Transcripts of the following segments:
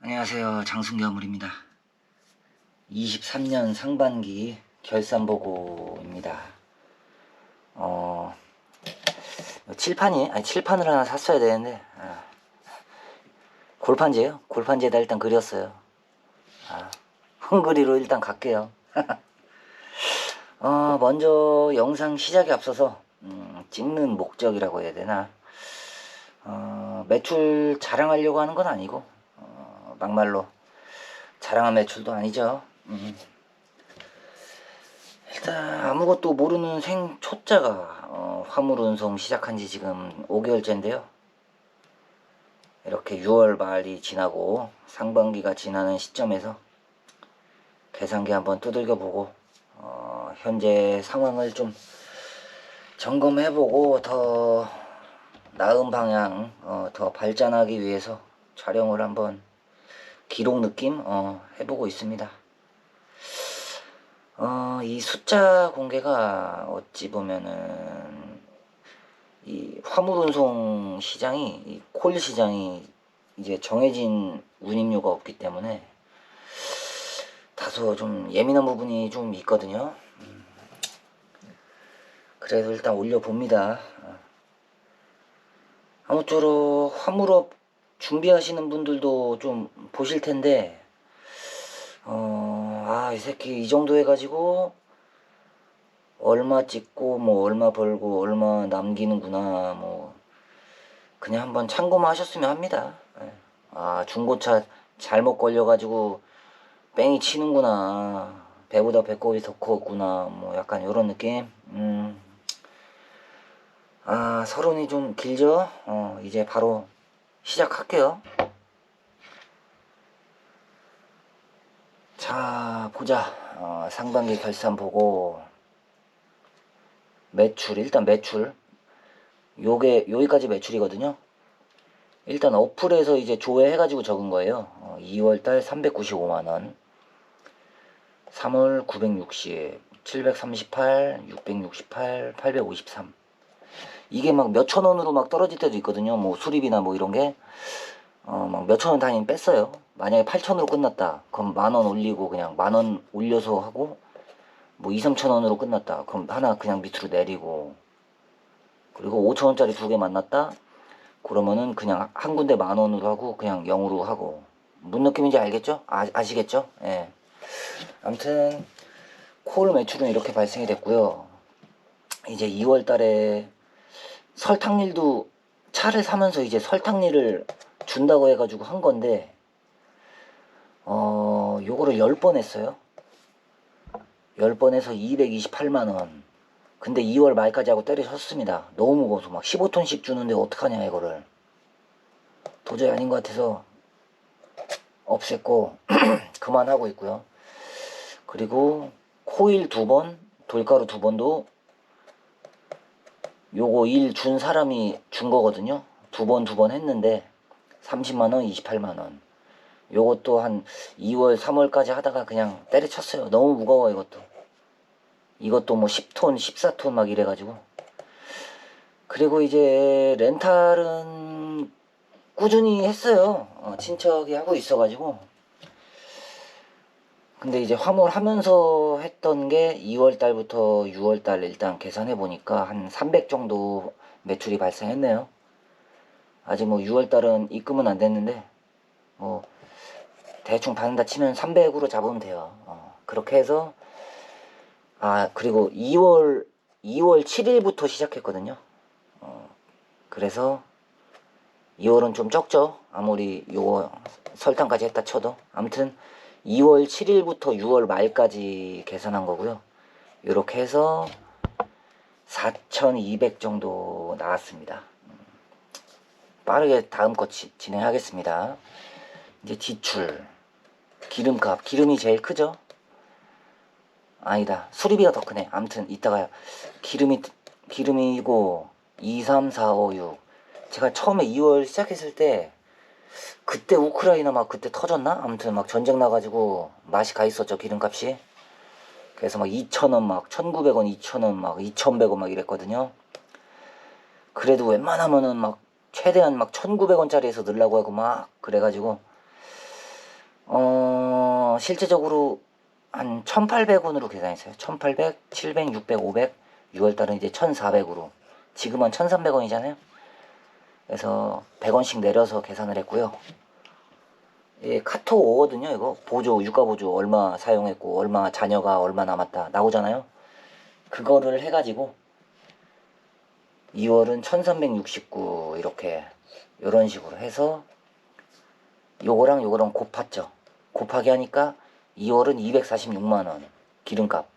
안녕하세요. 장승겨물입니다. 23년 상반기 결산보고입니다. 칠판을 하나 샀어야 되는데, 골판지예요. 골판지에다 일단 그렸어요. 헝그리로 일단 갈게요. 먼저 영상 시작에 앞서서 찍는 목적이라고 해야 되나, 매출 자랑하려고 하는 건 아니고, 막말로 자랑한 매출도 아니죠. 일단 아무것도 모르는 생초짜가 화물운송 시작한 지 지금 5개월째인데요. 이렇게 6월 말이 지나고 상반기가 지나는 시점에서 계산기 한번 두들겨보고 현재 상황을 좀 점검해보고 더 나은 방향, 더 발전하기 위해서 촬영을 한번 기록 느낌 해보고 있습니다. 이 숫자 공개가 어찌 보면은 이 화물운송 시장이, 이 콜 시장이 이제 정해진 운임료가 없기 때문에 다소 좀 예민한 부분이 좀 있거든요. 그래도 일단 올려봅니다. 아무쪼록 화물업 준비하시는 분들도 좀 보실 텐데, 이 새끼 이 정도 해가지고 얼마 찍고 뭐 얼마 벌고 얼마 남기는구나, 뭐 그냥 한번 참고만 하셨으면 합니다. 중고차 잘못 걸려가지고 뺑이 치는구나, 배보다 배꼽이 더 컸구나, 뭐 약간 요런 느낌. 서론이 좀 길죠. 이제 바로 시작할게요. 자, 보자. 상반기 결산 보고 매출, 일단 매출 요게 여기까지 매출이거든요. 일단 어플에서 이제 조회해가지고 적은 거예요. 2월달 395만원, 3월 960, 738, 668, 853. 이게 막 몇천 원으로 막 떨어질 때도 있거든요. 뭐 수리비나 뭐 이런 게 막 몇천 원 단위 뺐어요. 만약에 8천으로 끝났다, 그럼 만원 올리고 그냥 만원 올려서 하고, 뭐 2, 3천 원으로 끝났다, 그럼 하나 그냥 밑으로 내리고, 그리고 5천 원짜리 두 개 만났다, 그러면은 그냥 한 군데 만 원으로 하고 그냥 0으로 하고. 뭔 느낌인지 알겠죠? 아시겠죠? 예. 아무튼 콜 매출은 이렇게 발생이 됐고요. 이제 2월 달에 설탕일도 차를 사면서 이제 설탕일을 준다고 해가지고 한 건데, 요거를 10번 했어요. 10번 해서 228만원. 근데 2월 말까지 하고 때려쳤습니다. 너무 무거워서 막 15톤씩 주는데 어떡하냐 이거를. 도저히 아닌 것 같아서 없앴고 그만하고 있고요. 그리고 코일 2번, 돌가루 2번도 요거 일 준 사람이 준 거거든요. 두 번 했는데 30만원, 28만원. 요것도 한 2월, 3월까지 하다가 그냥 때려쳤어요. 너무 무거워 이것도. 이것도 뭐 10톤, 14톤 막 이래가지고. 그리고 이제 렌탈은 꾸준히 했어요. 친척이 하고 있어가지고. 근데 이제 화물 하면서 했던 게 2월 달부터 6월 달 일단 계산해 보니까 한 300 정도 매출이 발생했네요. 아직 뭐 6월 달은 입금은 안 됐는데 뭐 대충 받는다 치면 300으로 잡으면 돼요. 그렇게 해서 그리고 2월 7일부터 시작했거든요. 그래서 2월은 좀 적죠. 아무리 요거 설탕까지 했다 쳐도. 아무튼 2월 7일부터 6월 말까지 계산한 거고요. 이렇게 해서 4,200 정도 나왔습니다. 빠르게 다음 거 진행하겠습니다. 이제 지출, 기름값, 기름이 제일 크죠? 아니다, 수리비가 더 크네. 아무튼 이따가 기름이고 2, 3, 4, 5, 6. 제가 처음에 2월 시작했을 때 그때 우크라이나 막 그때 터졌나? 아무튼 막 전쟁 나가지고 맛이 가 있었죠, 기름값이. 그래서 막 2,000원, 막 1,900원, 2,000원, 막 2,100원 막 이랬거든요. 그래도 웬만하면은 막 최대한 막 1,900원짜리에서 넣으려고 하고 막 그래가지고 실제적으로 한 1800원으로 계산했어요. 1800, 700, 600, 500, 6월달은 이제 1400으로. 지금은 1300원이잖아요. 그래서 100원씩 내려서 계산을 했고요. 예, 카톡 오거든요. 이거 보조, 유가 보조 얼마 사용했고 얼마 자녀가 얼마 남았다 나오잖아요. 그거를 해가지고 2월은 1369 이렇게 이런 식으로 해서 요거랑 요거랑 곱했죠. 곱하기 하니까 2월은 246만원 기름값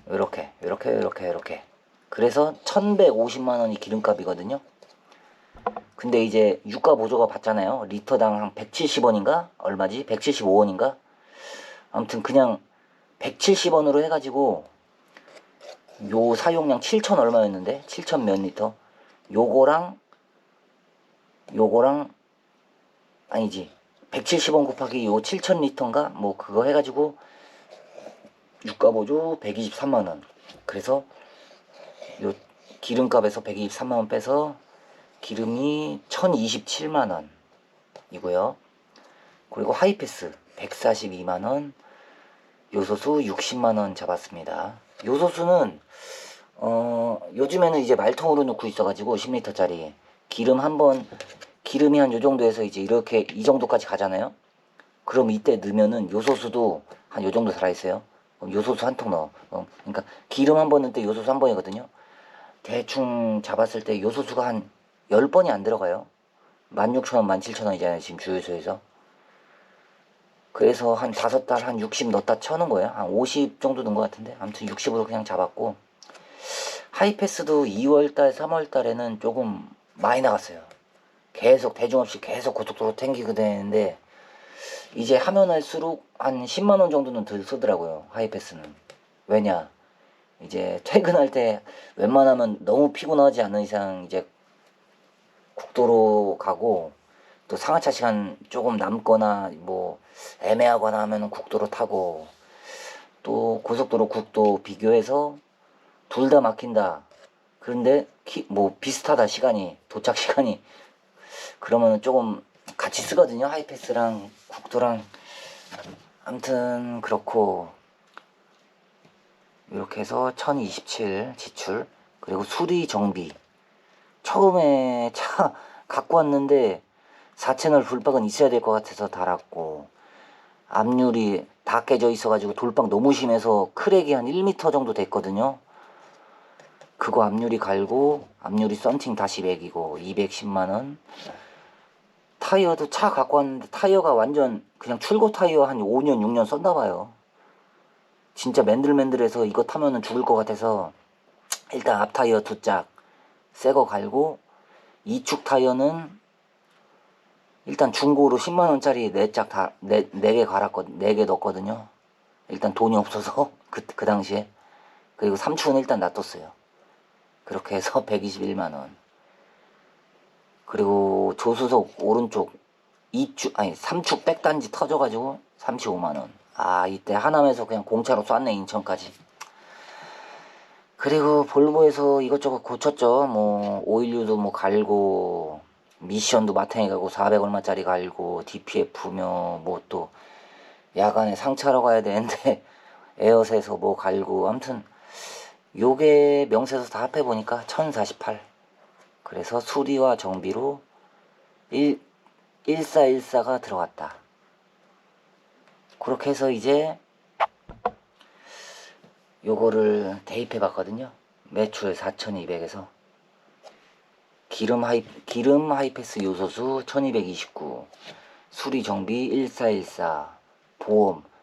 이렇게 그래서 1150만원이 기름값이거든요. 근데 이제 유가 보조가 받잖아요. 리터당 한 170원인가 얼마지? 175원인가? 아무튼 그냥 170원으로 해가지고 요 사용량 7천 얼마였는데 7천 몇 리터 요거랑 아니지 170원 곱하기 요 7천 리터인가 뭐 그거 해가지고 유가보조 123만원. 그래서 요 기름값에서 123만원 빼서 기름이 1027만원 이고요. 그리고 하이패스 142만원, 요소수 60만원 잡았습니다. 요소수는 요즘에는 이제 말통으로 넣고 있어가지고 10리터짜리 기름이 한 요 정도에서 이제 이렇게 이 정도까지 가잖아요. 그럼 이때 넣으면은 요소수도 한 요 정도 살아있어요. 요소수 한 통 넣어. 그러니까 기름 한 번 넣을 때 요소수 한 번이거든요. 대충 잡았을 때 요소수가 한 10번이 안 들어가요. 16,000원, 17,000원이잖아요. 지금 주유소에서. 그래서 한 5달 한 60 넣었다 쳐는 거예요. 한 50 정도 넣은 것 같은데. 아무튼 60으로 그냥 잡았고. 하이패스도 2월달, 3월달에는 조금 많이 나갔어요. 계속 대중 없이 계속 고속도로 탱기게 되는데 이제 하면 할수록 한 10만원 정도는 더 쓰더라고요. 하이패스는. 왜냐 이제 퇴근할 때 웬만하면 너무 피곤하지 않는 이상 이제 국도로 가고 또 상하차 시간 조금 남거나 뭐 애매하거나 하면 국도로 타고 또 고속도로 국도 비교해서 둘 다 막힌다. 그런데 뭐 비슷하다 시간이 도착 시간이 그러면 조금 같이 쓰거든요. 하이패스랑 국도랑. 아무튼 그렇고 이렇게 해서 1027 지출. 그리고 수리 정비 처음에 차 갖고 왔는데 4채널 돌박은 있어야 될 것 같아서 달았고 앞유리 다 깨져 있어가지고 돌박 너무 심해서 크랙이 한 1m 정도 됐거든요. 그거 앞유리 갈고 앞유리 썬팅 다시 매기고 210만원. 타이어도 차 갖고 왔는데 타이어가 완전 그냥 출고 타이어 한 5년 6년 썼나봐요. 진짜 맨들맨들해서 이거 타면은 죽을 것 같아서 일단 앞 타이어 2짝 새 거 갈고 이축 타이어는 일단 중고로 10만원짜리 4짝 다 4개 갈았거든. 4개 넣었거든요. 일단 돈이 없어서 그 당시에. 그리고 3축은 일단 놔뒀어요. 그렇게 해서 121만원. 그리고 조수석 오른쪽 3축 백단지 터져가지고 35만원. 아 이때 하남에서 그냥 공차로 쐈네. 인천까지. 그리고 볼보에서 이것저것 고쳤죠. 뭐 오일류도 뭐 갈고 미션도 마탱이 가고 400 얼마짜리 갈고 DPF며 뭐 또 야간에 상차로 가야 되는데 에어셋에서 뭐 갈고 아무튼 요게 명세서 다 합해보니까 1048. 그래서 수리와 정비로 1414가 들어갔다. 그렇게 해서 이제 요거를 대입해 봤거든요. 매출 4200에서 기름 하이패스 요소수 1229, 수리 정비 1414,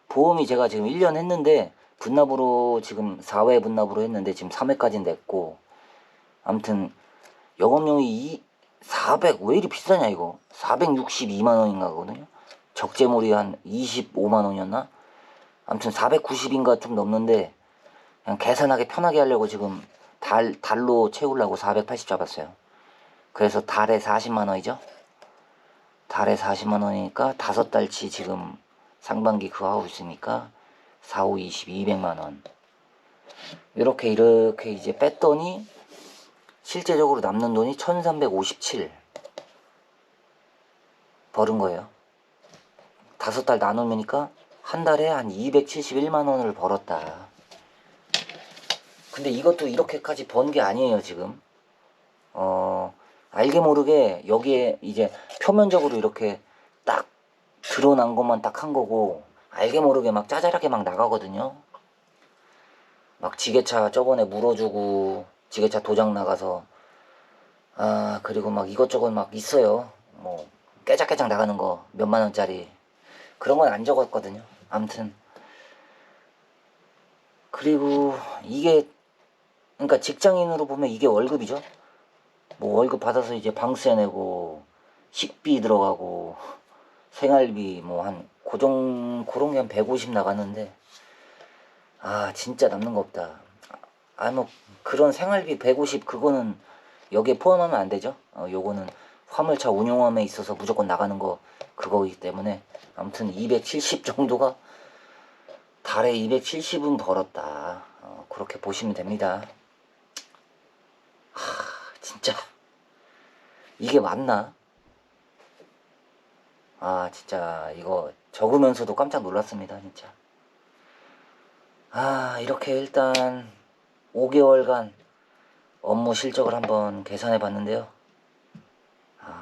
보험이 제가 지금 1년 했는데 분납으로 지금 4회 분납으로 했는데 지금 3회까지 냈고 아무튼 영업용이 400 왜 이리 비싸냐 이거 462만원인가 거든요. 적재물이 한 25만원이었나. 아무튼 490인가 좀 넘는데 그냥 계산하기 편하게 하려고 지금 달로 채우려고 480 잡았어요. 그래서 달에 40만원이죠. 달에 40만원이니까 5달치 지금 상반기 그거 하고 있으니까 4, 5, 20, 200만원. 이렇게 이제 뺐더니 실제적으로 남는 돈이 1357 벌은 거예요. 5달 나누니까 한 달에 한 271만 원을 벌었다. 근데 이것도 이렇게까지 번 게 아니에요, 지금. 알게 모르게 여기에 이제 표면적으로 이렇게 딱 드러난 것만 딱 한 거고, 알게 모르게 막 짜잘하게 막 나가거든요. 막 지게차 저번에 물어주고, 지게차 도장 나가서, 그리고 막 이것저것 막 있어요. 뭐, 깨작깨작 나가는 거, 몇만 원짜리. 그런 건 안 적었거든요. 암튼. 그리고 이게, 그러니까 직장인으로 보면 이게 월급이죠. 뭐 월급 받아서 이제 방세 내고, 식비 들어가고, 생활비 뭐 한 그런 게 한 150 나갔는데, 진짜 남는 거 없다. 뭐 그런 생활비 150 그거는 여기에 포함하면 안 되죠. 요거는 화물차 운용함에 있어서 무조건 나가는 거 그거이기 때문에, 아무튼 270 정도가, 달에 270은 벌었다. 그렇게 보시면 됩니다. 진짜 이게 맞나? 진짜 이거 적으면서도 깜짝 놀랐습니다, 진짜. 이렇게 일단 5개월간 업무 실적을 한번 계산해 봤는데요.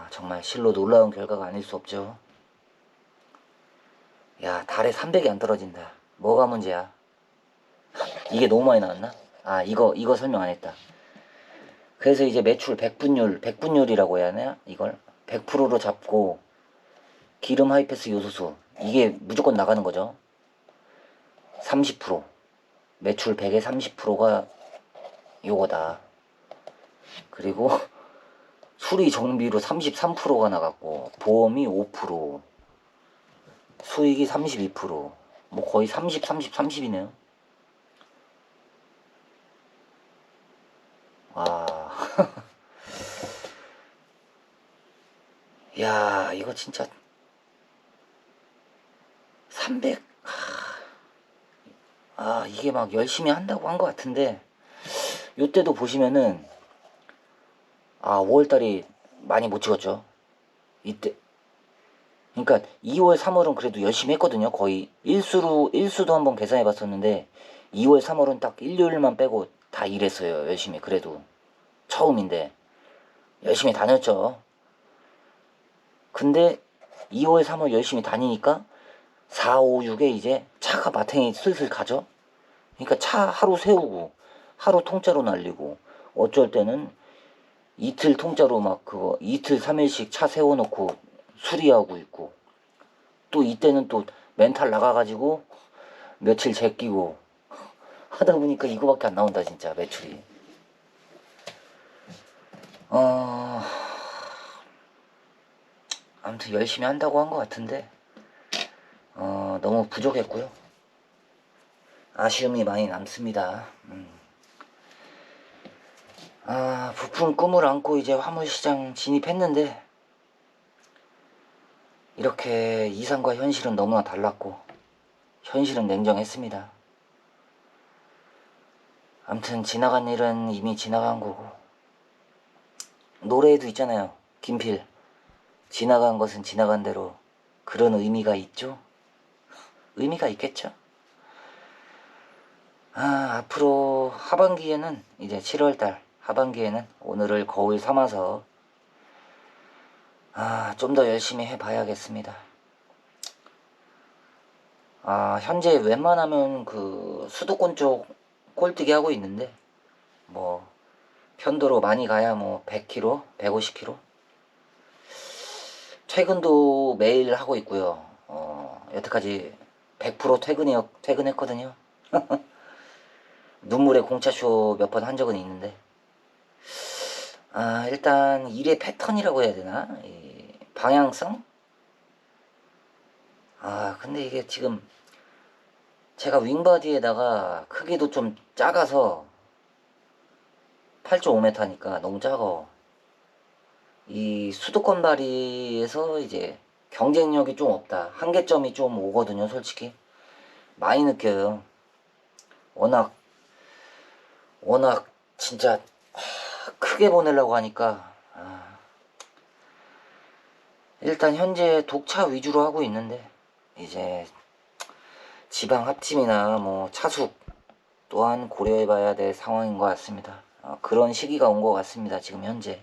정말 실로 놀라운 결과가 아닐 수 없죠. 야, 달에 300이 안 떨어진다. 뭐가 문제야? 이게 너무 많이 나왔나? 이거 설명 안 했다. 그래서 이제 매출 100분율이라고 해야 하나? 이걸 100%로 잡고, 기름 하이패스 요소수 이게 무조건 나가는 거죠. 30%, 매출 100의 30%가 요거다. 그리고 수리 정비로 33%가 나갔고, 보험이 5%, 수익이 32%, 뭐 거의 30, 30, 30이네요. 와, 야, 이거 진짜 300, 이게 막 열심히 한다고 한 것 같은데, 요때도 보시면은, 5월달이 많이 못 찍었죠. 이때. 그러니까 2월, 3월은 그래도 열심히 했거든요. 거의 일수도 한번 계산해 봤었는데, 2월, 3월은 딱 일요일만 빼고 다 일했어요. 열심히. 그래도. 처음인데. 열심히 다녔죠. 근데 2월, 3월 열심히 다니니까 4, 5, 6에 이제 차가 마탱이 슬슬 가죠. 그러니까 차 하루 세우고, 하루 통짜로 날리고, 어쩔 때는 이틀 통짜로 막 그거 이틀 3일씩 차 세워놓고 수리하고 있고, 또 이때는 또 멘탈 나가가지고 며칠 제끼고 하다 보니까 이거밖에 안 나온다 진짜 매출이. 아무튼 열심히 한다고 한 것 같은데, 너무 부족했고요. 아쉬움이 많이 남습니다. 부푼 꿈을 안고 이제 화물시장 진입했는데, 이렇게 이상과 현실은 너무나 달랐고, 현실은 냉정했습니다. 아무튼 지나간 일은 이미 지나간 거고, 노래에도 있잖아요. 김필. 지나간 것은 지나간 대로. 그런 의미가 있죠? 의미가 있겠죠? 앞으로 하반기에는, 이제 7월달 하반기에는 오늘을 거울 삼아서 좀 더 열심히 해봐야겠습니다. 현재 웬만하면 그 수도권 쪽 꼴뜨기 하고 있는데, 뭐 편도로 많이 가야 뭐 100km, 150km. 퇴근도 매일 하고 있고요. 여태까지 100% 퇴근했거든요. 눈물의 공차쇼 몇 번 한 적은 있는데, 일단 일의 패턴이라고 해야 되나? 이 방향성? 근데 이게 지금 제가 윙바디에다가 크기도 좀 작아서, 8.5m니까 너무 작아. 이 수도권 발이에서 이제 경쟁력이 좀 없다. 한계점이 좀 오거든요, 솔직히. 많이 느껴요. 워낙 진짜 크게 보내려고 하니까. 일단 현재 독차 위주로 하고 있는데, 이제 지방 합침이나 뭐 차숙 또한 고려해봐야 될 상황인 것 같습니다. 그런 시기가 온 것 같습니다. 지금 현재.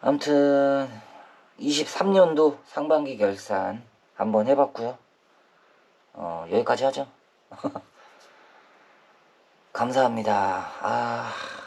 아무튼 23년도 상반기 결산 한번 해봤고요. 여기까지 하죠. 감사합니다.